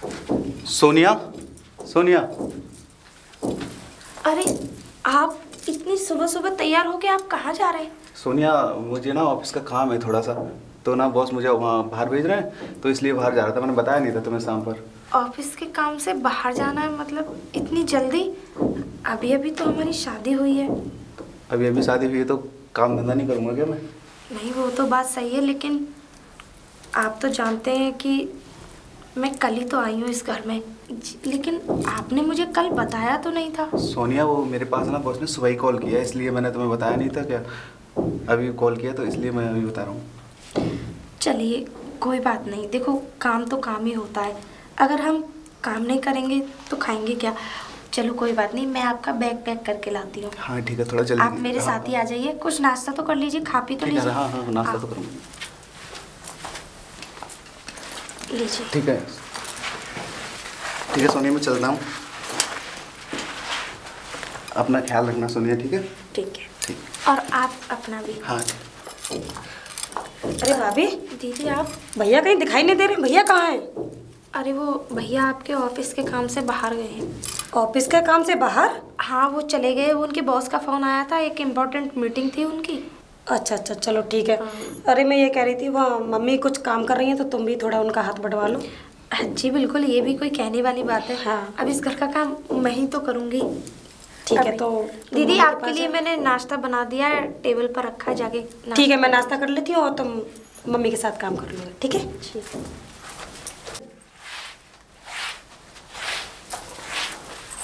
सोनिया, सोनिया। अरे आप इतनी सुबह सुबह तैयार होके आप कहाँ जा रहे हैं? सोनिया, मुझे ना ऑफिस का काम है थोड़ा सा, तो ना बॉस मुझे वहाँ बाहर भेज रहे हैं, तो इसलिए बाहर जा रहा था। मैंने बताया नहीं था तुम्हें शाम पर। ऑफिस के काम से बाहर जाना है मतलब इतनी जल्दी? अभी अभी तो हमारी शादी हुई है। अभी अभी शादी हुई है तो काम धंधा नहीं करूँगा क्या मैं? नहीं, वो तो बात सही है, लेकिन आप तो जानते हैं कि मैं कल ही तो आई हूँ इस घर में। लेकिन आपने मुझे कल बताया तो नहीं था। सोनिया, वो मेरे पास ना बॉस ने सुबह ही कॉल किया, इसलिए मैंने तुम्हें बताया नहीं था क्या। अभी कॉल किया तो इसलिए मैं अभी बता रहा हूँ। चलिए कोई बात नहीं, देखो काम तो काम ही होता है। अगर हम काम नहीं करेंगे तो खाएंगे क्या? चलो कोई बात नहीं, मैं आपका बैग पैक करके लाती हूँ। हाँ ठीक है, थोड़ा जल्दी। आप मेरे साथ ही आ जाइए, कुछ नाश्ता तो कर लीजिए, खा पी तो लीजिए। हाँ हाँ, नाश्ता तो करूँगा। लीजिए। ठीक है सोनिया, मैं चलता हूँ। अपना ख्याल रखना सोनिया, ठीक है? ठीक है। ठीक। और आप अपना भी। हाँ। अरे भाभी, दीदी आप? भैया कहीं दिखाई नहीं दे रहे। भैया कहाँ हैं? अरे वो भैया आपके ऑफिस के काम से बाहर गए हैं। ऑफिस के काम से बाहर? हाँ वो चले गए, वो उनके बॉस का फ़ोन आया था, एक इम्पोर्टेंट मीटिंग थी उनकी। अच्छा अच्छा, चलो ठीक है। अरे मैं ये कह रही थी, वहाँ मम्मी कुछ काम कर रही हैं तो तुम भी थोड़ा उनका हाथ बंटवा लो। जी बिल्कुल, ये भी कोई कहने वाली बात है। हाँ। अब इस घर का काम मैं ही तो करूँगी। ठीक है, तो दीदी आपके लिए मैंने नाश्ता बना दिया है, टेबल पर रखा है, जाके। ठीक है, मैं नाश्ता कर लेती हूँ और तुम मम्मी के साथ काम कर लो, ठीक है? ठीक है।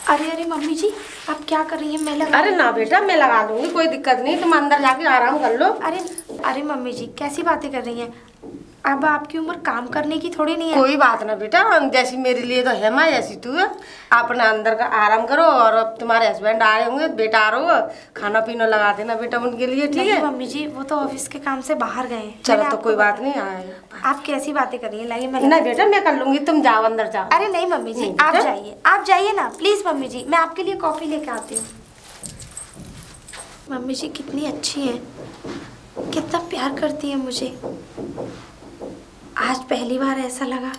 अरे अरे मम्मी जी, आप क्या कर रही हैं? मैं लगा। अरे ना बेटा, मैं लगा दूंगी, कोई दिक्कत नहीं, तुम अंदर जाके आराम कर लो। अरे अरे मम्मी जी कैसी बातें कर रही हैं? अब आपकी उम्र काम करने की थोड़ी नहीं है। कोई बात ना बेटा, जैसी मेरे लिए तो है माँ, जैसी तू है। अपना अंदर का आराम करो, और अब तुम्हारे हस्बैंड आ रहे होंगे, बेटा आ रहा होगा, खाना पीना लगा देना बेटा उनके लिए, ठीक है? मम्मी जी वो तो ऑफिस के काम से बाहर गए हैं। चलो तो कोई बात नहीं, आए। आप कैसी बातें कर रही हैं? लाइए मैं। नहीं बेटा, मैं कर लूंगी, तुम जाओ अंदर जाओ। अरे नहीं मम्मी जी, आप जाइए, आप जाइए ना प्लीज मम्मी जी, मैं आपके लिए कॉफी लेके आती हूँ। मम्मी जी कितनी अच्छी हैं, कितना प्यार करती हैं मुझे। आज पहली बार ऐसा लगा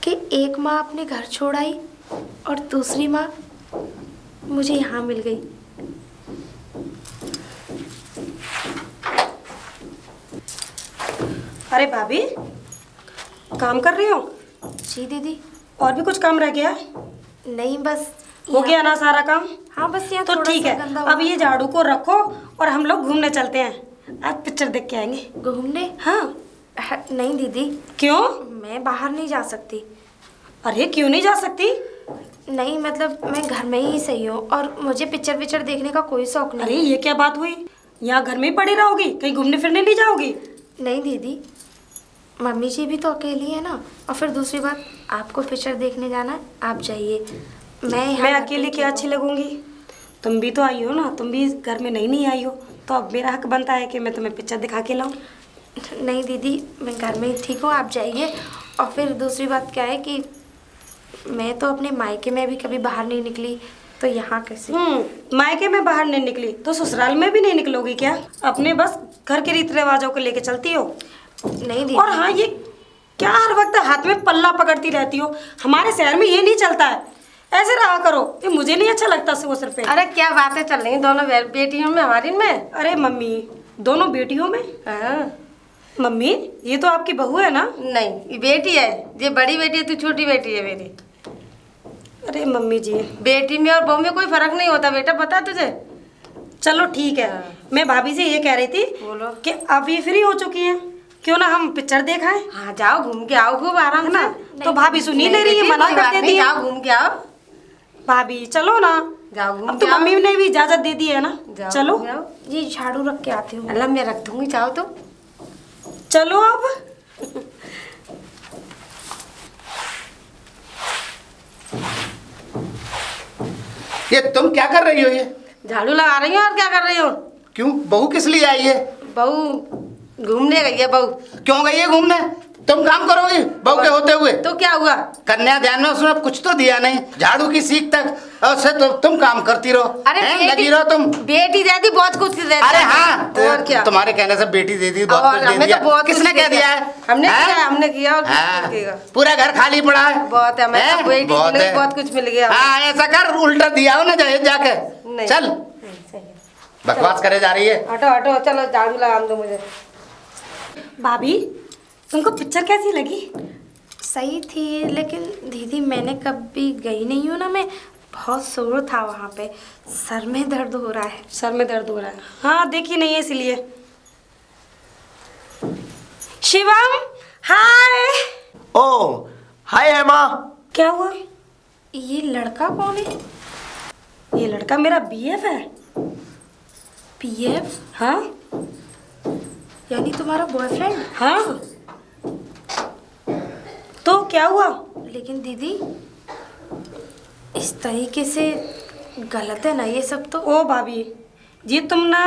कि एक माँ अपने घर छोड़ आई और दूसरी माँ मुझे यहाँ मिल गई। अरे भाभी, काम कर रही हो? जी दीदी। और भी कुछ काम रह गया? नहीं बस हो गया ना सारा काम? हाँ बस यहाँ तो ठीक है, अब ये झाड़ू को रखो और हम लोग घूमने चलते हैं। आज पिक्चर देख के आएंगे। घूमने? हाँ। नहीं दीदी। क्यों? मैं बाहर नहीं जा सकती। अरे क्यों नहीं जा सकती? नहीं मतलब मैं घर में ही सही हूँ, और मुझे पिक्चर देखने का कोई शौक नहीं। अरे ये क्या बात हुई? यहाँ घर में ही पड़ी रहोगी, कहीं घूमने फिरने नहीं जाओगी? नहीं दीदी, मम्मी जी भी तो अकेली है ना, और फिर दूसरी बात आपको पिक्चर देखने जाना है, आप जाइए। मैं अकेले क्या अच्छी लगूंगी? तुम भी तो आई हो ना, तुम भी घर में नहीं आई हो, तो अब मेरा हक बनता है कि मैं तुम्हें पिक्चर दिखा के लाऊं। नहीं दीदी, मैं घर में ही ठीक हूँ, आप जाइए। और फिर दूसरी बात क्या है कि मैं तो अपने मायके में भी कभी बाहर नहीं निकली, तो यहाँ कैसे? मायके में बाहर नहीं निकली तो ससुराल में भी नहीं निकलोगी क्या? अपने बस घर के रीति रिवाजों को लेके चलती हो? नहीं दीदी। और हाँ, ये क्या हर वक्त हाथ में पल्ला पकड़ती रहती हो? हमारे शहर में ये नहीं चलता है, ऐसे रहा करो, ये मुझे नहीं अच्छा लगता वो सिर पे। अरे क्या बातें चल रही दोनों बेटियों में, हमारी में? अरे मम्मी, दोनों बेटियों में? हाँ। मम्मी ये तो आपकी बहू है ना? नहीं, ये बेटी है, ये बड़ी बेटी है, तू छोटी बेटी है मेरी। अरे मम्मी जी, बेटी में और बहू में कोई फर्क नहीं होता बेटा, पता तुझे? चलो ठीक है। मैं भाभी से ये कह रही थी बोलो कि अब ये फ्री हो चुकी है, क्यों ना हम पिक्चर देखाएं? हाँ जाओ, घूम के आओ खूब आराम से। तो भाभी सुनी ले रही है, मना कर देती है। जाओ घूम के आओ भाभी चलो ना, जाओ घूम अब तो मम्मी ने भी इजाजत दे दी है ना, चलो। जी झाड़ू रख के आती हूँ। अल्लाह मैं रख दूंगी, चाहो तो चलो अब। ये तुम क्या कर रही हो? ये झाड़ू लगा रही हूँ, और क्या कर रही हूँ? क्यों? बहू किस लिए आई है? बहू घूमने गई है। बहू क्यों गई है घूमने? तुम काम करोगे बहू के होते हुए? तो क्या हुआ? कन्यादान में उसने कुछ तो दिया नहीं, झाड़ू की सीख तक और से तुम काम करती रहो। अरे लगी रहो तुम। बेटी दे दी बहुत कुछ दे दी। अरे हाँ, और क्या? तुम्हारे कहने से बेटी दे दी, बहुत कुछ दे दिया। किसने कह दिया है? हमने किया और पूरा घर खाली पड़ा है। बहुत है, मैं बेटी बहुत कुछ मिल गया। हाँ ऐसा कर, उल्टा दिया हो ना जाके। चल बकवास करे जा रही है। हटो हटो, चलो झाड़ू लगा दो मुझे। भाभी तुमको पिक्चर कैसी लगी? सही थी, लेकिन दीदी मैंने कभी गई नहीं हूँ ना, मैं बहुत शोर था वहाँ पे, सर में दर्द हो रहा है। सर में दर्द हो रहा है? हाँ देखी नहीं है इसलिए। शिवम हाय। ओ हाय हेमा। क्या हुआ? ये लड़का कौन है? ये लड़का मेरा बीएफ है। पीएफ? हाँ यानी तुम्हारा बॉयफ्रेंड? हाँ। तो क्या हुआ? लेकिन दीदी इस तरीके से गलत है ना ये सब तो। ओ भाभी जी, तुम ना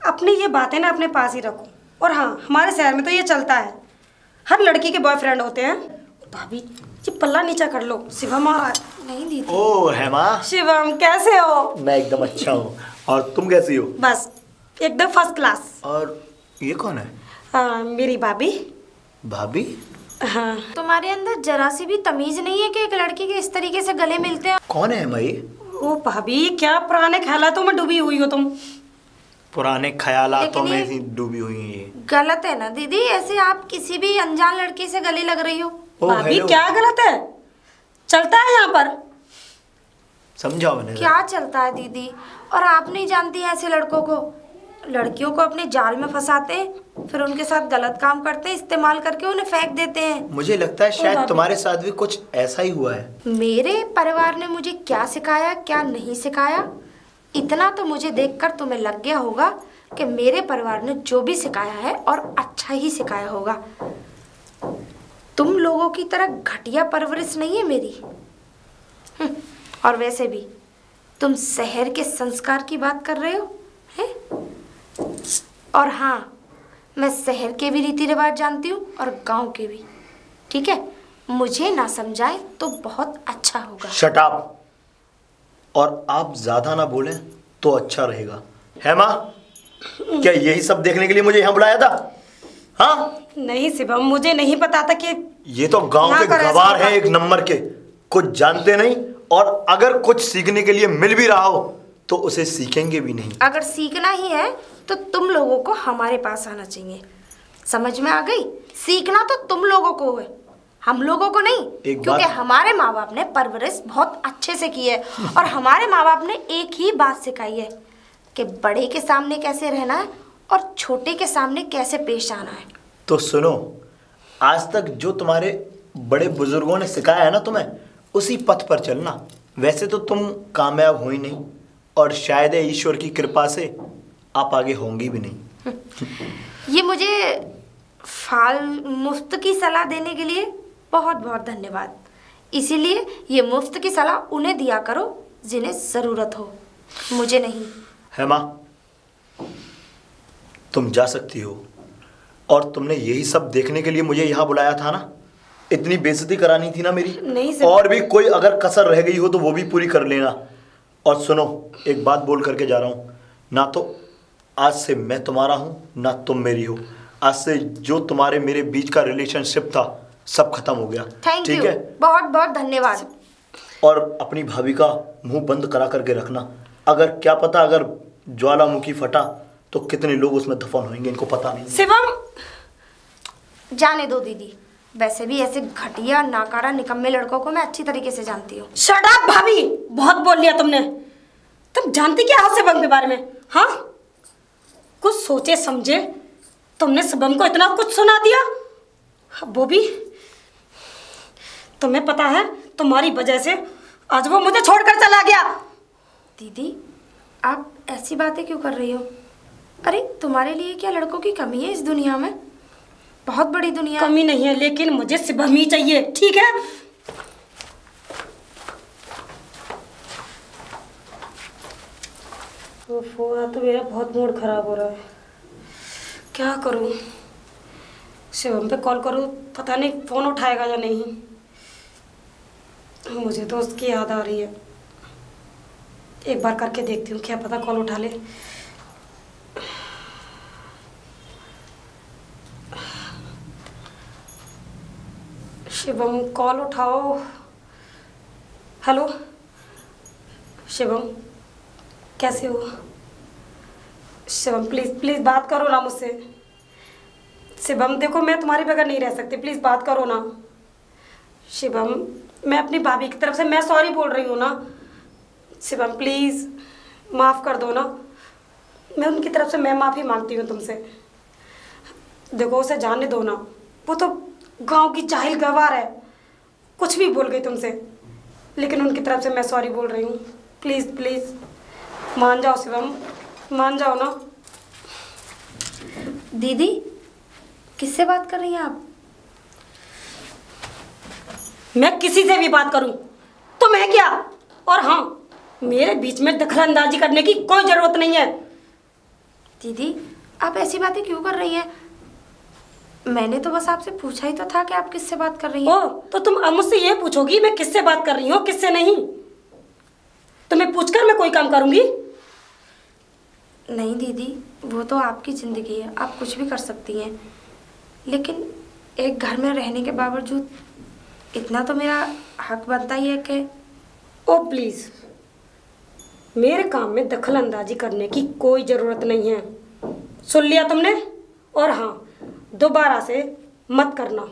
अपनी ये बातें ना अपने पास ही रखो। और हाँ, हमारे शहर में तो ये चलता है, हर लड़की के बॉयफ्रेंड होते हैं। भाभी जी पल्ला नीचा कर लो, शिवम आ रहा है। नहीं दीदी। ओ हेमा। शिवम कैसे हो? मैं एकदम अच्छा हूँ, और तुम कैसी हो? बस एकदम फर्स्ट क्लास। और ये कौन है? मेरी भाभी। भाभी? हाँ। तुम्हारे अंदर जरा सी भी तमीज नहीं है कि एक लड़की के इस तरीके से गले मिलते हैं? कौन है हेमा ये? ओ भाभी क्या पुराने ख्यालों में डूबी हुई हो तुम। पुराने ख्यालातों लेकिन में ही डूबी हुई है ये। गलत है ना दीदी, ऐसे आप किसी भी अनजान लड़के से गले लग रही हो। ओ, भाभी हेलो। क्या गलत है? चलता है यहाँ पर। समझाओ मैंने। क्या चलता है दीदी? और आप नहीं जानती हैं ऐसे लड़कों को, लड़कियों को अपने जाल में फंसाते हैं, फिर उनके साथ गलत काम करते हैं, इस्तेमाल करके उन्हें फेंक देते हैं। मुझे लगता है शायद तुम्हारे साथ भी कुछ ऐसा ही हुआ है। मेरे परिवार ने मुझे क्या सिखाया क्या नहीं सिखाया, इतना तो मुझे देखकर तुम्हें लग गया होगा कि मेरे परिवार ने जो भी सिखाया है और अच्छा ही सिखाया होगा। तुम लोगों की तरह घटिया परवरिश नहीं है मेरी। और वैसे भी तुम शहर के संस्कार की बात कर रहे हो हैं? और हाँ, मैं शहर के भी रीति रिवाज जानती हूँ और गांव के भी। ठीक है, मुझे ना समझाएं तो बहुत अच्छा होगा। Shut up. और आप ज्यादा ना बोलें तो अच्छा रहेगा। हेमा, क्या यही सब देखने के लिए मुझे यहाँ बुलाया था? हाँ? नहीं शिवम, मुझे नहीं पता था कि ये तो गांव के गवार हैं एक नंबर के, कुछ जानते नहीं, और अगर कुछ सीखने के लिए मिल भी रहा हो तो उसे सीखेंगे भी नहीं। अगर सीखना ही है तो तुम लोगों को हमारे पास आना चाहिए। समझ में आ गई? सीखना तो तुम लोगों को है, हम लोगों को नहीं, क्योंकि हमारे माँ बाप ने परवरिश बहुत अच्छे से की है और हमारे माँ बाप ने एक ही बात सिखाई है कि बड़े के सामने कैसे रहना है और छोटे के सामने कैसे पेश आना है। तो सुनो, आज तक जो तुम्हारे बड़े बुजुर्गों ने सिखाया है ना तुम्हें, उसी पथ पर चलना। वैसे तो तुम कामयाब हो ही नहीं, और शायद ईश्वर की कृपा से आप आगे होंगी भी नहीं। ये मुझे मुफ्त की सलाह देने के लिए बहुत बहुत धन्यवाद। इसीलिए ये मुफ्त की सलाह उन्हें दिया करो जिन्हें ज़रूरत हो, मुझे नहीं। हेमा, तुम जा सकती हो, और तुमने यही सब देखने के लिए मुझे यहाँ बुलाया था ना? इतनी बेइज्जती करानी थी ना मेरी? नहीं सर। और भी कोई अगर कसर रह गई हो तो वो भी पूरी कर लेना। और सुनो, एक बात बोल करके जा रहा हूँ, ना तो आज से मैं तुम्हारा हूँ ना तुम मेरी हो। आज से जो तुम्हारे मेरे बीच का रिलेशनशिप था सब खत्म हो गया। थैंक ठीक यू, है? बहुत बहुत धन्यवाद। और अपनी भाभी का मुंह बंद करा करके रखना। अगर क्या पता, अगर ज्वालामुखी फटा तो कितने लोग उसमें दफन होंगे, इनको पता नहीं। शिवम, जाने दो दीदी, वैसे भी ऐसे घटिया नाकारा निकम्मे लड़कों को मैं अच्छी तरीके से जानती हूँ। शट अप भाभी, बहुत बोल लिया तुमने। तुम जानती क्या हो शिवम के बारे में? हाँ, कुछ सोचे समझे तुमने शिवम को इतना कुछ सुना दिया। वो भी तुम्हें पता है, तुम्हारी वजह से आज वो मुझे छोड़कर चला गया। दीदी आप ऐसी बातें क्यों कर रही हो? अरे तुम्हारे लिए क्या लड़कों की कमी है इस दुनिया में? बहुत बड़ी दुनिया। कमी नहीं है, लेकिन मुझे शिवम ही चाहिए। ठीक है? तो मेरा बहुत मूड खराब हो रहा है, क्या करूं? शिवम पे कॉल करूँ, पता नहीं फ़ोन उठाएगा या नहीं। मुझे तो उसकी याद आ रही है। एक बार करके देखती हूँ, क्या पता कॉल उठा ले। शिवम कॉल उठाओ। हेलो शिवम, कैसे हो? शिवम प्लीज़ प्लीज़ बात करो ना मुझसे। शिवम देखो, मैं तुम्हारे बगैर नहीं रह सकती, प्लीज़ बात करो ना। शिवम, मैं अपनी भाभी की तरफ से मैं सॉरी बोल रही हूँ ना। शिवम प्लीज़ माफ़ कर दो ना। मैं उनकी तरफ से मैं माफ़ी मांगती हूँ तुमसे। देखो उसे जाने दो ना, वो तो गांव की जाहिल गवार है, कुछ भी बोल गई तुमसे, लेकिन उनकी तरफ से मैं सॉरी बोल रही हूँ। प्लीज़ प्लीज़ मान जाओ शिवम, मान जाओ ना। दीदी किससे बात कर रही हैं आप? मैं किसी से भी बात करूं तो मैं क्या? और हाँ, मेरे बीच में दखलंदाजी करने की कोई ज़रूरत नहीं है। दीदी आप ऐसी बातें क्यों कर रही हैं? मैंने तो बस आपसे पूछा ही तो था कि आप किससे बात कर रही हैं। ओ, तो तुम अब मुझसे ये पूछोगी मैं किससे बात कर रही हूँ किससे नहीं? तुम्हें पूछकर मैं कोई काम करूँगी? नहीं दीदी, वो तो आपकी ज़िंदगी है, आप कुछ भी कर सकती हैं, लेकिन एक घर में रहने के बावजूद इतना तो मेरा हक बनता ही है कि ओ प्लीज़, मेरे काम में दखल अंदाजी करने की कोई ज़रूरत नहीं है। सुन लिया तुमने? और हाँ, दोबारा से मत करना।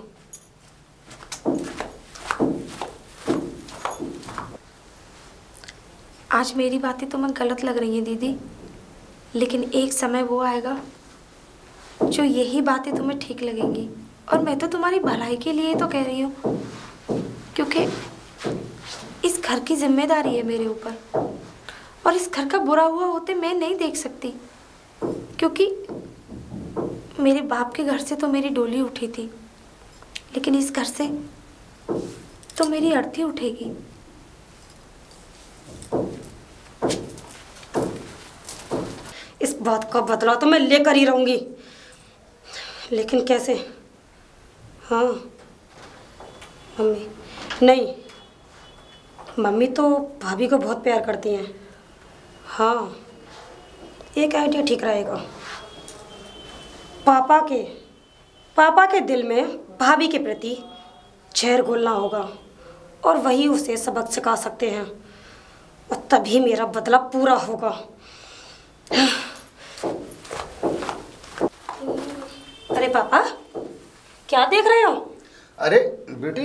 आज मेरी बातें तुम्हें गलत लग रही हैं दीदी, लेकिन एक समय वो आएगा जो यही बातें तुम्हें ठीक लगेंगी। और मैं तो तुम्हारी भलाई के लिए तो कह रही हूँ, क्योंकि इस घर की जिम्मेदारी है मेरे ऊपर, और इस घर का बुरा हुआ होते मैं नहीं देख सकती, क्योंकि मेरे बाप के घर से तो मेरी डोली उठी थी, लेकिन इस घर से तो मेरी अर्थी उठेगी। इस बात का बदला तो मैं लेकर ही रहूंगी, लेकिन कैसे? हाँ मम्मी, नहीं, मम्मी तो भाभी को बहुत प्यार करती हैं। हाँ, एक आइडिया ठीक रहेगा। पापा के दिल में भाभी के प्रति जहर घोलना होगा, और वही उसे सबक सिखा सकते हैं, और तभी मेरा बदला पूरा होगा। अरे पापा, क्या देख रहे हो? अरे बेटी,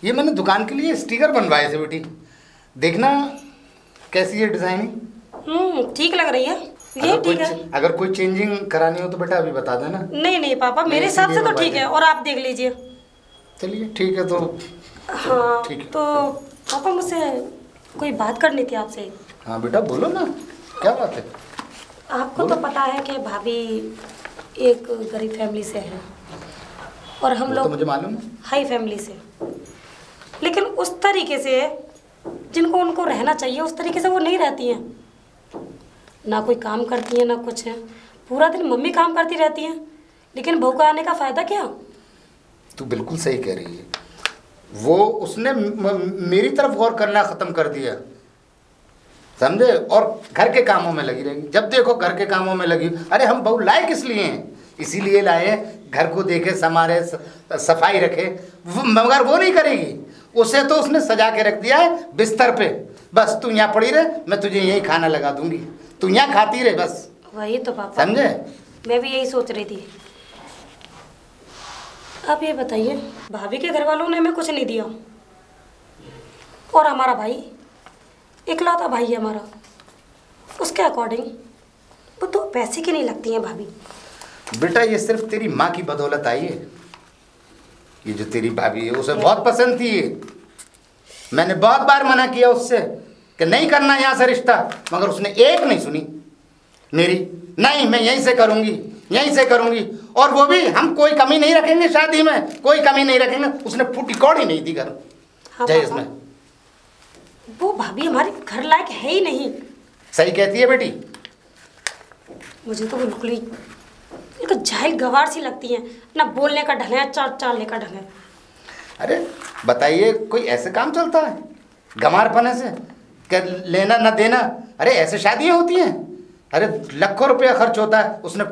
ये मैंने दुकान के लिए स्टिकर बनवाए थे बेटी, देखना कैसी है डिजाइनिंग। ठीक लग रही है ये, ठीक है। अगर कोई चेंजिंग करानी हो तो बेटा अभी बता देना। नहीं नहीं पापा, मेरे हिसाब से तो ठीक है, और आप देख लीजिए। चलिए ठीक है, तो हाँ ठीक है। तो पापा, मुझसे कोई बात करनी थी आपसे। हाँ बेटा बोलो ना, क्या बात है? आपको तो पता है कि भाभी एक गरीब फैमिली से है, और हम लोग तो मुझे मालूम है, हाई फैमिली से, लेकिन उस तरीके से जिनको उनको रहना चाहिए उस तरीके से वो नहीं रहती हैं। ना कोई काम करती है ना कुछ है, पूरा दिन मम्मी काम करती रहती हैं, लेकिन बहू का आने का फ़ायदा क्या? तू बिल्कुल सही कह रही है। वो उसने मेरी तरफ गौर करना ख़त्म कर दिया, समझे, और घर के कामों में लगी रहेगी। जब देखो घर के कामों में लगी। अरे हम बहू लाए किस लिए हैं? इसीलिए लाए हैं, घर को देखे, संभाले, सफाई रखे, मगर वो नहीं करेगी। उसे तो उसने सजा के रख दिया है बिस्तर पे, बस तू यहाँ पड़ी रहे, मैं तुझे यही खाना लगा दूंगी, तू यहाँ खाती रहे बस। वही तो पापा, समझे? मैं भी यही सोच रही थी। आप ये बताइए, भाभी के घर वालों ने हमें कुछ नहीं दिया, और हमारा भाई इकलौता भाई है हमारा, उसके अकॉर्डिंग वो तो पैसे की नहीं लगती हैं भाभी। बेटा ये सिर्फ तेरी माँ की बदौलत आई है। ये जो तेरी भाभी है उसे बहुत पसंद थी ये। मैंने बहुत बार मना किया उससे कि नहीं करना यहाँ से रिश्ता, मगर उसने एक नहीं सुनी मेरी। नहीं, मैं यहीं से करूँगी, यहीं से करूँगी, और वो भी हम कोई कमी नहीं रखेंगे, शादी में कोई कमी नहीं रखेंगे। उसने फूटी कौड़ी नहीं दी घर। हाँ जय इसमें वो भाभी हमारे घर लायक है ही नहीं। सही कहती है बेटी। मुझे तो बिल्कुल ही देखो जाहिल गवार सी लगती हैं, ना बोलने का ढंग है, चालने का ढंग है। अरे बताइए, कोई ऐसे काम चलता है गंवारपने से? क्या लेना ना देना? अरे ऐसे शादियाँ होती हैं? अरे लाखों रुपया खर्च होता है उसने,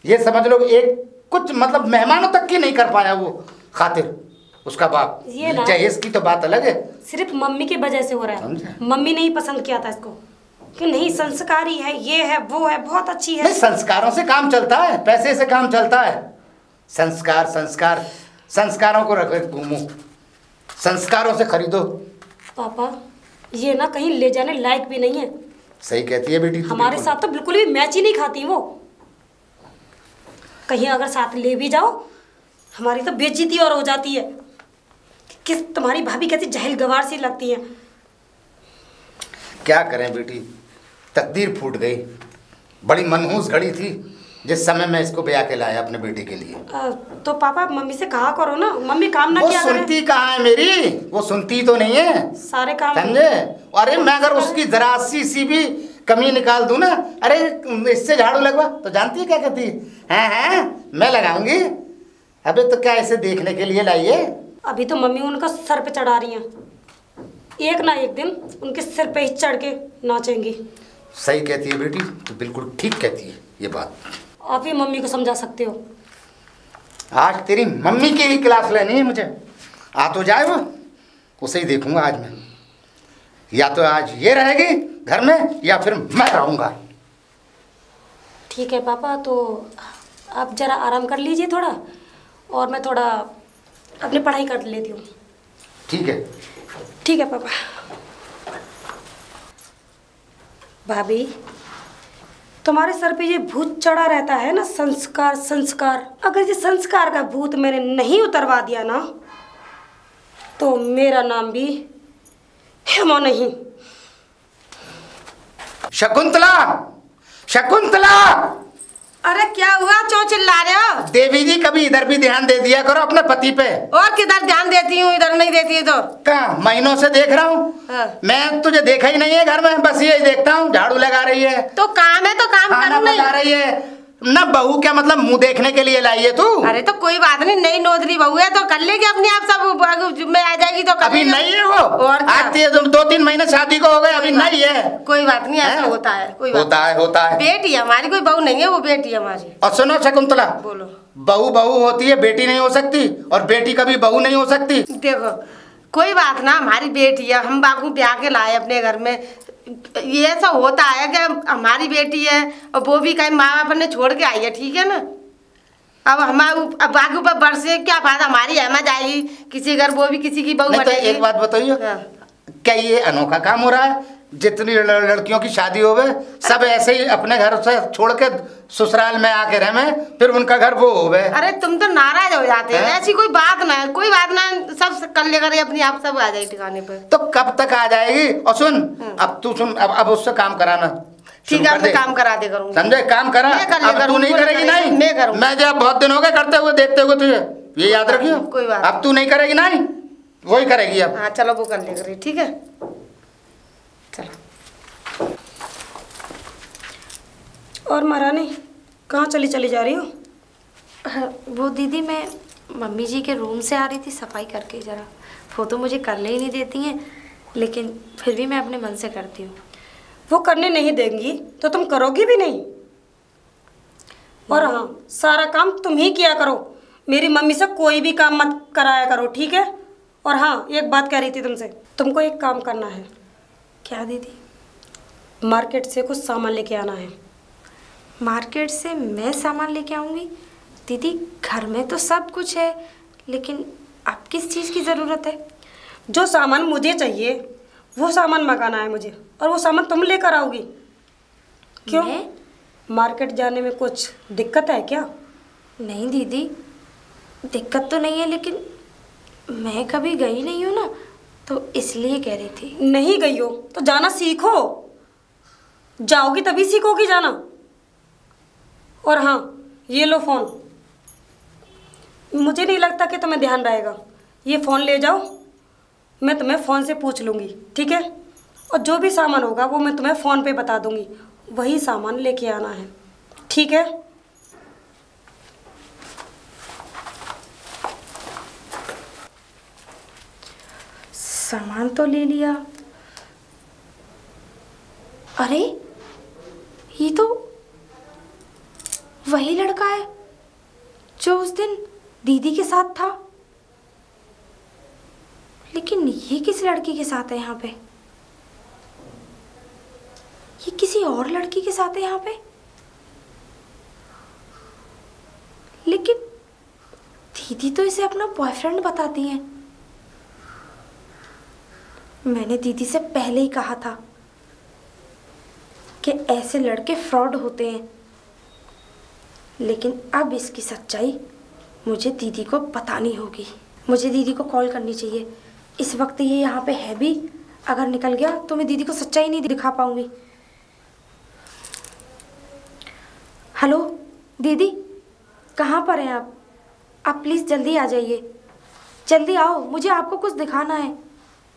ये समझ लो एक कुछ मतलब मेहमानों तक की नहीं कर पाया वो खातिर उसका बाप। ये ना जहेज की तो बात अलग है। सिर्फ मम्मी की वजह से हो रहा समझे? है। मम्मी ने ही पसंद किया था इसको कि नहीं संस्कारी है, ये है वो है, बहुत अच्छी है। नहीं, संस्कारों से काम चलता है, पैसे से काम चलता है। संस्कार संस्कार संस्कारों को रखो घूमो, संस्कारों से खरीदो। पापा ये ना कहीं ले जाने लायक भी नहीं है। सही कहती है बेटी तू। हमारे साथ तो बिल्कुल भी मैच ही नहीं खाती वो। कहीं अगर साथ ले भी जाओ हमारी तो बेइज्जती और हो जाती है। किस तुम्हारी भाभी कैसी जाहिल गवार सी लगती है। क्या करें बेटी, तकदीर फूट गई। बड़ी मनहूस घड़ी थी जिस समय मैं इसको ब्याह के लाया अपने बेटे के लिए। तो पापा मम्मी से कहा करो ना, मम्मी काम ना किया करे। सुनती कहाँ है मेरी, वो सुनती तो नहीं है। सारे काम समझे? अरे मैं अगर उसकी जरा सी भी कमी निकाल दूं ना, अरे इससे झाड़ू लगवा, तो जानती है क्या कहती है? मैं लगाऊंगी। अबे तो क्या इसे देखने के लिए लाइए? अभी तो मम्मी उनका सर पे चढ़ा रही हैं, एक ना एक दिन उनके सिर पे ही चढ़ के नाचेंगी। सही कहती है बेटी, तो बिल्कुल ठीक कहती है ये बात। आप ही मम्मी को समझा सकते हो। आज तेरी मम्मी की ही क्लास लेनी है मुझे। आ तो जाए वो, उसे ही देखूंगा आज मैं। या तो आज ये रहेगी घर में या फिर मैं रहूंगा। ठीक है पापा, तो आप जरा आराम कर लीजिए थोड़ा, और मैं थोड़ा अपनी पढ़ाई कर लेती हूँ। ठीक है। ठीक है पापा। भाभी तुम्हारे सर पे ये भूत चढ़ा रहता है ना, संस्कार संस्कार। अगर ये संस्कार का भूत मैंने नहीं उतरवा दिया ना, तो मेरा नाम भी हेमा नहीं। शकुंतला, शकुंतला! अरे क्या हुआ, क्यों चिल्ला रहे हो? देवी जी कभी इधर भी ध्यान दे दिया करो अपने पति पे। और किधर ध्यान देती हूँ, इधर नहीं देती है तो। कहाँ महीनों से देख रहा हूँ। हाँ। मैं तुझे देखा ही नहीं है घर में, बस यही देखता हूँ झाड़ू लगा रही है, तो काम है तो काम खाना करो नहीं। पका रही है ना। बहू क्या मतलब मुंह देखने के लिए लाई है तू? अरे तो कोई बात नहीं, नई नौकरी बहू है तो कर लेगी अपने आप, सब में आ जाएगी तो कर अभी लेगी। नहीं है वो। और क्या? आज 2-3 महीने शादी को हो गए, अभी नहीं है। कोई बात नहीं, ऐसा होता है। कोई बात होता है, होता है। बेटी है हमारी, कोई बहू नहीं है, वो बेटी है हमारी। और सुनो शकुंतला, बोलो। बहू बहू होती है, बेटी नहीं हो सकती, और बेटी कभी बहू नहीं हो सकती। देखो कोई बात ना, हमारी बेटी है, हम बाबू ब्याह के लाए अपने घर में। ये ऐसा होता है कि हमारी बेटी है और वो भी कहीं माँ बाप ने छोड़ के आई है, ठीक है ना। अब हमारे बाकी ऊपर बरसे क्या फायदा, हमारी हेमा जाएगी किसी घर, वो भी किसी की बहू नहीं तो बनेगी। एक बात बताइए, हाँ। क्या ये अनोखा काम हो रहा है? जितनी लड़कियों की शादी हो गए सब ऐसे ही अपने घर से छोड़ के ससुराल में आके रहे, फिर उनका घर वो हो गए। अरे तुम तो नाराज हो जाते हैं। ऐसी कोई बात ना है, कोई बात ना, सब कर लेगा अपने आप, सब आ जाएगी ठिकाने पर। तो कब तक आ जाएगी? और सुन, अब तू सुन, अब उससे काम कराना। ठीक है, मैं काम करा दे करूँगी। समझे? काम करा। अब तू नहीं करेगी? नहीं मैं करूँगी। मैं जब बहुत दिन हो गए करते हुए, देखते हुए तुझे, ये याद रखियो। कोई बात। अब तू नहीं करेगी? नहीं, वही करेगी अब। हाँ चलो, वो कर ले करी, ठीक है। चलो। और महारानी कहाँ चली जा रही हो? वो दीदी, मैं मम्मी जी के रूम से आ रही थी सफाई करके। ज़रा वो तो मुझे करने ही नहीं देती हैं, लेकिन फिर भी मैं अपने मन से करती हूँ। वो करने नहीं देंगी तो तुम करोगी भी नहीं। और हाँ, सारा काम तुम ही किया करो, मेरी मम्मी से कोई भी काम मत कराया करो, ठीक है। और हाँ, एक बात कह रही थी तुमसे, तुमको एक काम करना है। क्या दीदी? मार्केट से कुछ सामान लेके आना है। मार्केट से मैं सामान लेके आऊँगी? दीदी घर में तो सब कुछ है, लेकिन अब किस चीज़ की ज़रूरत है? जो सामान मुझे चाहिए वो सामान मंगाना है मुझे, और वो सामान तुम लेकर आओगी। क्यों? मैं? मार्केट जाने में कुछ दिक्कत है क्या? नहीं दीदी, दिक्कत तो नहीं है, लेकिन मैं कभी गई नहीं हूँ ना, तो इसलिए कह रही थी। नहीं गई हो तो जाना सीखो, जाओगी तभी सीखोगी जाना। और हाँ, ये लो फ़ोन, मुझे नहीं लगता कि तुम्हें ध्यान रहेगा। ये फ़ोन ले जाओ, मैं तुम्हें फ़ोन से पूछ लूँगी, ठीक है। और जो भी सामान होगा वो मैं तुम्हें फ़ोन पे बता दूँगी, वही सामान लेके आना है, ठीक है। सामान तो ले लिया। अरे ये तो वही लड़का है जो उस दिन दीदी के साथ था। लेकिन ये किस लड़की के साथ है यहाँ पे? ये किसी और लड़की के साथ है यहाँ पे। लेकिन दीदी तो इसे अपना बॉयफ्रेंड बताती है। मैंने दीदी से पहले ही कहा था कि ऐसे लड़के फ्रॉड होते हैं। लेकिन अब इसकी सच्चाई मुझे दीदी को बतानी होगी। मुझे दीदी को कॉल करनी चाहिए। इस वक्त ये यहाँ पे है भी, अगर निकल गया तो मैं दीदी को सच्चाई नहीं दिखा पाऊंगी। हेलो दीदी, कहाँ पर हैं आप? आप प्लीज़ जल्दी आ जाइए, जल्दी आओ, मुझे आपको कुछ दिखाना है।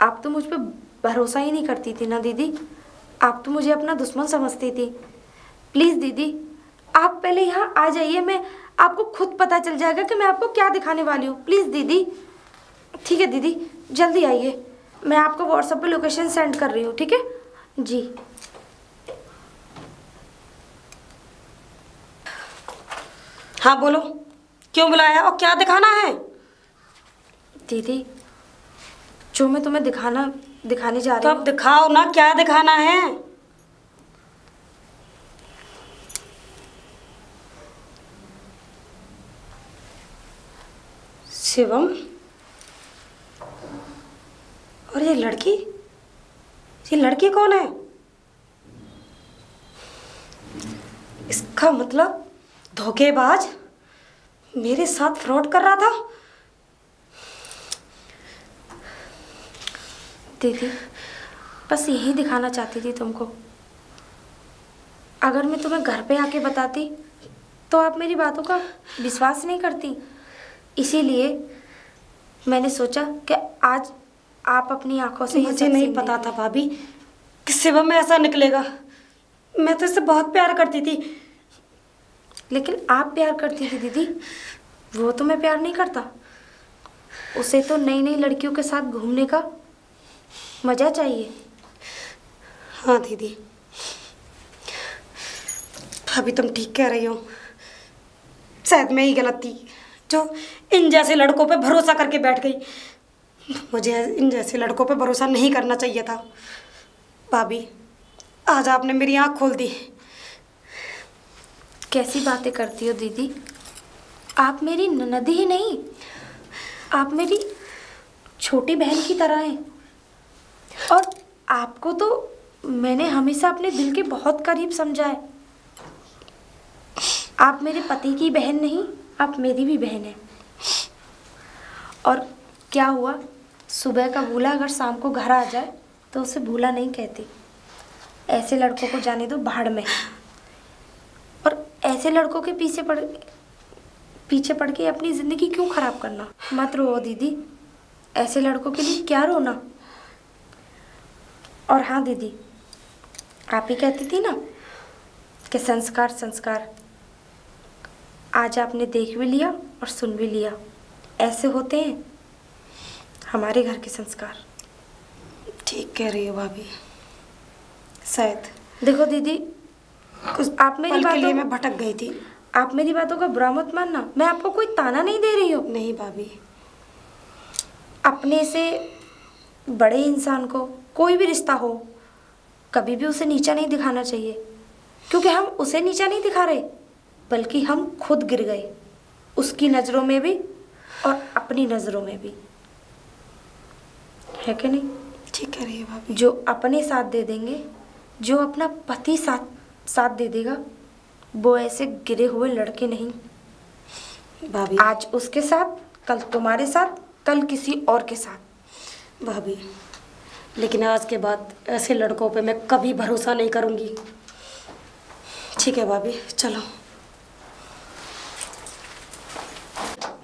आप तो मुझ पर भरोसा ही नहीं करती थी ना दीदी, आप तो मुझे अपना दुश्मन समझती थी। प्लीज़ दीदी आप पहले यहाँ आ जाइए, मैं आपको खुद पता चल जाएगा कि मैं आपको क्या दिखाने वाली हूँ। प्लीज़ दीदी। ठीक है दीदी, जल्दी आइए, मैं आपको व्हाट्सएप पे लोकेशन सेंड कर रही हूँ। ठीक है जी। हाँ बोलो, क्यों बुलाया और क्या दिखाना है? दीदी जो मैं तुम्हें दिखाने जा तो रही अब दिखाओ ना, क्या दिखाना है? शिवम, और ये लड़की कौन है? इसका मतलब धोखेबाज मेरे साथ फ्रॉड कर रहा था। दीदी बस यही दिखाना चाहती थी तुमको। अगर मैं तुम्हें घर पे आके बताती तो आप मेरी बातों का विश्वास नहीं करती। इसीलिए मैंने सोचा कि आज आप अपनी आंखों से मुझे नहीं पता था भाभी कि शिवम में ऐसा निकलेगा। मैं तो इससे बहुत प्यार करती थी। लेकिन आप प्यार करती थी दीदी, वो तो मैं प्यार नहीं करता। उसे तो नई नई लड़कियों के साथ घूमने का मजा चाहिए। हाँ दीदी, भाभी तुम ठीक कह रही हो। शायद मैं ही गलत थी जो इन जैसे लड़कों पे भरोसा करके बैठ गई। मुझे इन जैसे लड़कों पे भरोसा नहीं करना चाहिए था। भाभी आज आपने मेरी आँख खोल दी। कैसी बातें करती हो दीदी, आप मेरी ननद ही नहीं, आप मेरी छोटी बहन की तरह हैं। और आपको तो मैंने हमेशा अपने दिल के बहुत करीब समझा है। आप मेरे पति की बहन नहीं, आप मेरी भी बहन हैं। और क्या हुआ, सुबह का भूला अगर शाम को घर आ जाए तो उसे भूला नहीं कहती। ऐसे लड़कों को जाने दो भाड़ में। और ऐसे लड़कों के पीछे पड़ के अपनी ज़िंदगी क्यों ख़राब करना। मत रो दीदी, ऐसे लड़कों के लिए क्या रोना। और हाँ दीदी, आप ही कहती थी ना कि संस्कार संस्कार, आज आपने देख भी लिया और सुन भी लिया। ऐसे होते हैं हमारे घर के संस्कार। ठीक कह रही हो भाभी। शायद देखो दीदी, आप मेरी पल के लिए बातों मैं भटक गई थी। आप मेरी बातों का बुरा मत मानना, मैं आपको कोई ताना नहीं दे रही हूँ। नहीं भाभी, अपने से बड़े इंसान को कोई भी रिश्ता हो, कभी भी उसे नीचा नहीं दिखाना चाहिए। क्योंकि हम उसे नीचा नहीं दिखा रहे, बल्कि हम खुद गिर गए, उसकी नज़रों में भी और अपनी नज़रों में भी। है कि नहीं? ठीक कह रही है भाभी। जो अपने साथ दे देंगे, जो अपना पति साथ दे देगा, वो ऐसे गिरे हुए लड़के नहीं। भाभी आज उसके साथ, कल तुम्हारे साथ, कल किसी और के साथ। भाभी, लेकिन आज के बाद ऐसे लड़कों पे मैं कभी भरोसा नहीं करूंगी। ठीक है भाभी, चलो।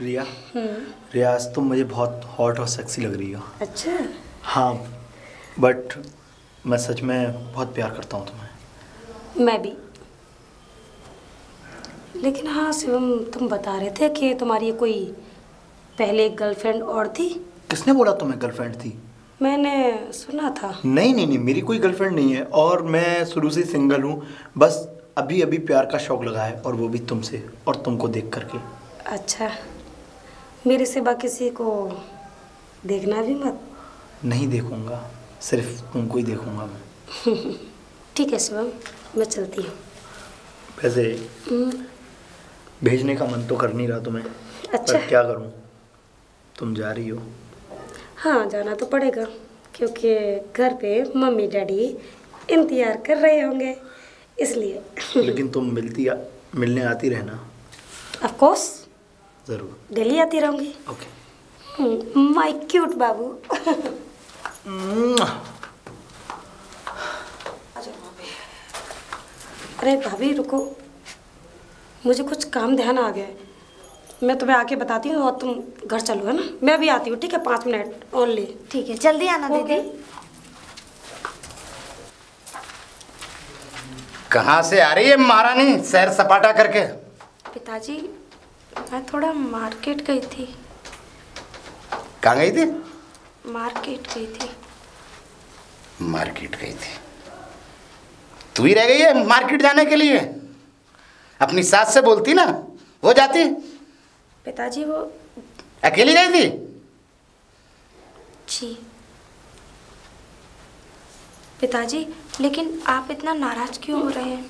रिया आज तुम मुझे बहुत हॉट और सेक्सी लग रही हो। अच्छा। हाँ, बट मैं सच में बहुत प्यार करता हूँ तुम्हें। मैं भी। लेकिन हाँ शिवम, तुम बता रहे थे कि तुम्हारी कोई पहले एक गर्लफ्रेंड और थी। किसने बोला तुम्हें गर्लफ्रेंड थी? मैंने सुना था। नहीं नहीं नहीं, मेरी कोई गर्लफ्रेंड नहीं है और मैं शुरू से सिंगल हूँ। बस अभी अभी प्यार का शौक लगा है, और वो भी तुमसे और तुमको देख करके। अच्छा, मेरे सिवा किसी को देखना भी मत। नहीं देखूंगा, सिर्फ तुमको ही देखूंगा मैं। ठीक है शिवम, मैं चलती हूँ। वैसे भेजने का मन तो कर नहीं रहा तुम्हें। अच्छा। पर क्या करूँ, तुम जा रही हो। हाँ, जाना तो पड़ेगा क्योंकि घर पे मम्मी डैडी इंतजार कर रहे होंगे, इसलिए। लेकिन तुम मिलने आती रहना। ऑफ कोर्स, ज़रूर, डेली आती रहूँगी। ओके। माय क्यूट बाबू। अरे भाभी रुको, मुझे कुछ काम ध्यान आ गया है। मैं तुम्हें आके बताती हूँ और तुम घर चलो, है ना? मैं भी आती हूँ, ठीक है? 5 मिनट ओनली। ठीक है, जल्दी आना दीदी। कहाँ से आ रही है महारानी सैर सपाटा करके? पिताजी, मैं थोड़ा मार्केट गई थी। कहाँ गई थी? मार्केट गई थी। मार्केट गई थी? तू ही रह गई है मार्केट जाने के लिए? अपनी सास से बोलती ना, वो जाती। पिताजी वो अकेली गई थी? जी पिताजी, लेकिन आप इतना नाराज क्यों हो रहे हैं?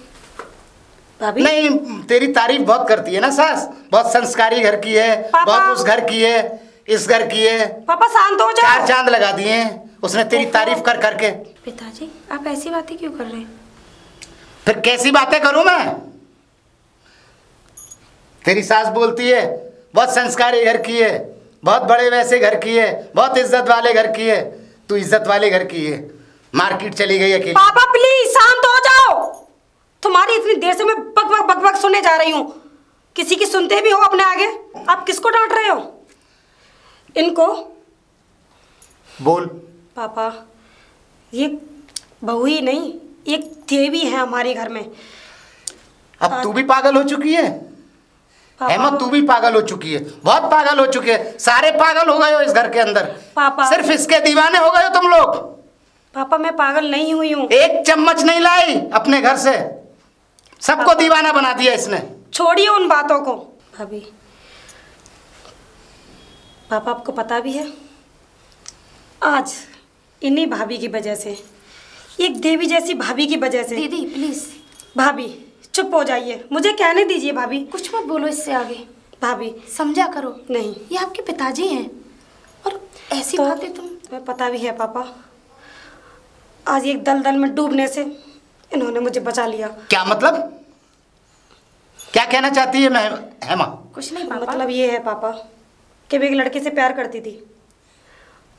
भाभी नहीं, तेरी तारीफ बहुत करती है ना सास, बहुत संस्कारी घर की है, बहुत उस घर की है, इस घर की है। पापा शांत हो जाओ। 4 चांद लगा दिए हैं उसने तेरी तारीफ कर करके। पिताजी, आप ऐसी बातें क्यों कर रहे हैं? फिर कैसी बातें करूं मैं? तेरी सास बोलती है बहुत संस्कारी घर की है, बहुत बड़े वैसे घर की है, बहुत इज्जत वाले घर की है। तू इज्जत वाले घर की है, मार्केट चली गई अकेली। पापा प्लीज शांत हो जाओ। तुम्हारी इतनी देर से मैं बक बक सुनने जा रही हूँ, किसी की सुनते भी हो अपने आगे? आप किसको डांट रहे हो? इनको बोल। पापा, ये बहू ही नहीं, एक देवी है हमारे घर में। अब तू भी पागल हो चुकी है अहमद, तू भी पागल हो चुकी है, बहुत पागल हो चुके हैं। सारे पागल हो गए हो इस घर के अंदर। पापा, सिर्फ इसके दीवाने हो गए हो तुम लोग। पापा मैं पागल नहीं हुई हूँ। एक चम्मच नहीं लाई अपने घर से, सबको दीवाना बना दिया इसने। छोड़िए उन बातों को। भाभी, पापा आपको पता भी है, आज इन्हीं भाभी की वजह से, एक देवी जैसी भाभी की वजह से। दीदी प्लीज। भाभी चुप हो जाइए, मुझे कहने दीजिए। भाभी कुछ मत बोलो इससे आगे। भाभी समझा करो, नहीं, ये आपके पिताजी हैं और ऐसी तो बातें तुम। तुम्हें पता भी है पापा, आज एक दलदल में डूबने से इन्होंने मुझे बचा लिया। क्या मतलब? क्या कहना चाहती है मैं हेमा? कुछ नहीं पापा। मतलब ये है पापा कि मैं एक लड़के से प्यार करती थी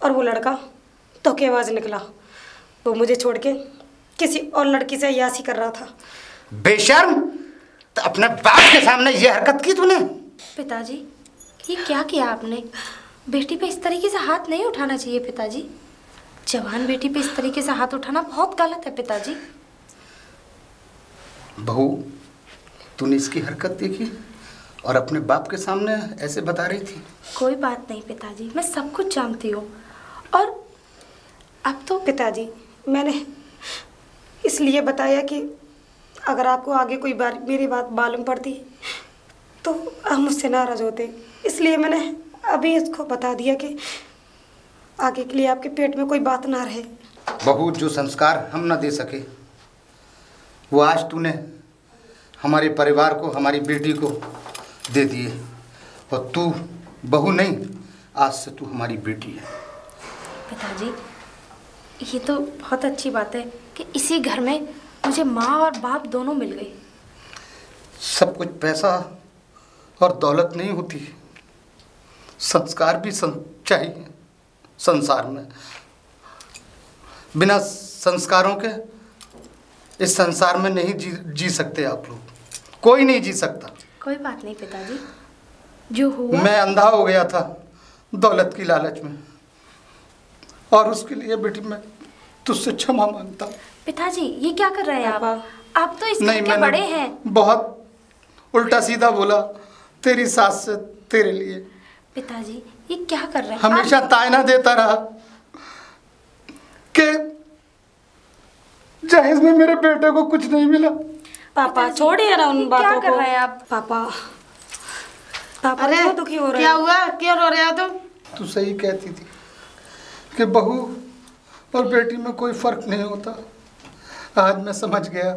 और वो लड़का धोखेबाज निकला। वो मुझे छोड़ के किसी और लड़की से अय्याशी कर रहा था। बेशर्म, तो अपने बाप के सामने ये हरकत की तूने? पिताजी, ये क्या किया आपने? बेटी पे इस तरीके से हाथ नहीं उठाना चाहिए पिताजी। जवान बेटी पे इस तरीके से हाथ उठाना बहुत गलत है पिताजी। बहू, तूने इसकी हरकत देखी और अपने बाप के सामने ऐसे बता रही थी? कोई बात नहीं पिताजी, मैं सब कुछ जानती हूँ। और अब तो पिताजी, मैंने इसलिए बताया कि अगर आपको आगे कोई बार मेरी बात मालूम पड़ती तो आप मुझसे नाराज होते, इसलिए मैंने अभी इसको बता दिया कि आगे के लिए आपके पेट में कोई बात ना रहे। बहू, जो संस्कार हम ना दे सके वो आज तूने हमारे परिवार को, हमारी बेटी को दे दिए। और तू बहू नहीं, आज से तू हमारी बेटी है। पिताजी, ये तो बहुत अच्छी बात है कि इसी घर में मुझे माँ और बाप दोनों मिल गए। सब कुछ पैसा और दौलत नहीं होती, संस्कार भी चाहिए संसार में। बिना संस्कारों के इस संसार में नहीं जी सकते आप लोग, कोई नहीं जी सकता। कोई बात नहीं पिताजी, जो हुआ। मैं अंधा हो गया था दौलत की लालच में, और उसके लिए बेटी मैं तुझसे क्षमा मांगता हूँ। पिताजी, ये क्या कर रहे हैं आप तो इस घर के बड़े हैं। बहुत उल्टा सीधा बोला तेरी सास से तेरे लिए। पिताजी, ये क्या कर रहे हैं? हमेशा तायना देता रहा चाहे इसमें मेरे बेटे को कुछ नहीं मिला। पापा छोड़िए ना उन बातों को। क्या कर रहे हैं आप? पापा पापा अरे क्यों दुखी हो रहे क्या हैं? हुआ, क्यों रो रहे हो तुम? तू सही कहती थी कि बहू और बेटी में कोई फर्क नहीं होता। आज मैं समझ गया,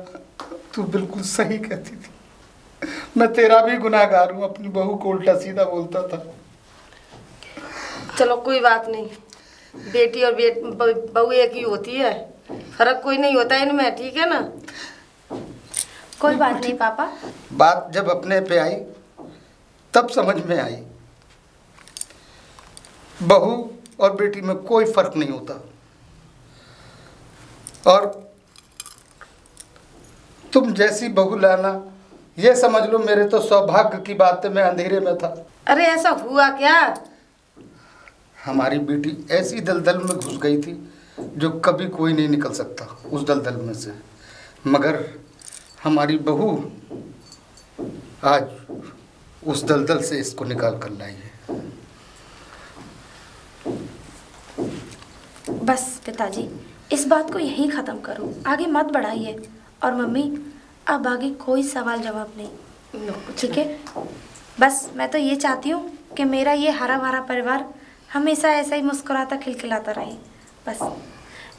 तू बिल्कुल सही कहती थी। मैं तेरा भी गुनाहगार हूँ, अपनी बहू को उल्टा सीधा बोलता था। चलो कोई बात नहीं, बेटी और बहू एक ही होती है, फर्क कोई नहीं होता इनमें, ठीक है ना? कोई बात नहीं पापा। बात जब अपने पे आई तब समझ में आई, बहू और बेटी में कोई फर्क नहीं होता। और तुम जैसी बहू लाना, ये समझ लो मेरे तो सौभाग्य की बात है, मैं अंधेरे में था। अरे ऐसा हुआ क्या? हमारी बेटी ऐसी दलदल में घुस गई थी जो कभी कोई नहीं निकल सकता उस दलदल में से, मगर हमारी बहू आज उस दलदल से इसको निकाल कर लाई है। बस पिताजी, इस बात को यहीं ख़त्म करो, आगे मत बढ़ाइए। और मम्मी, अब आगे कोई सवाल जवाब नहीं, ठीक है? बस मैं तो ये चाहती हूँ कि मेरा ये हरा भरा परिवार हमेशा ऐसा ही मुस्कुराता खिलखिलाता रहे। बस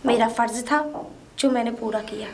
मेरा फ़र्ज़ था जो मैंने पूरा किया।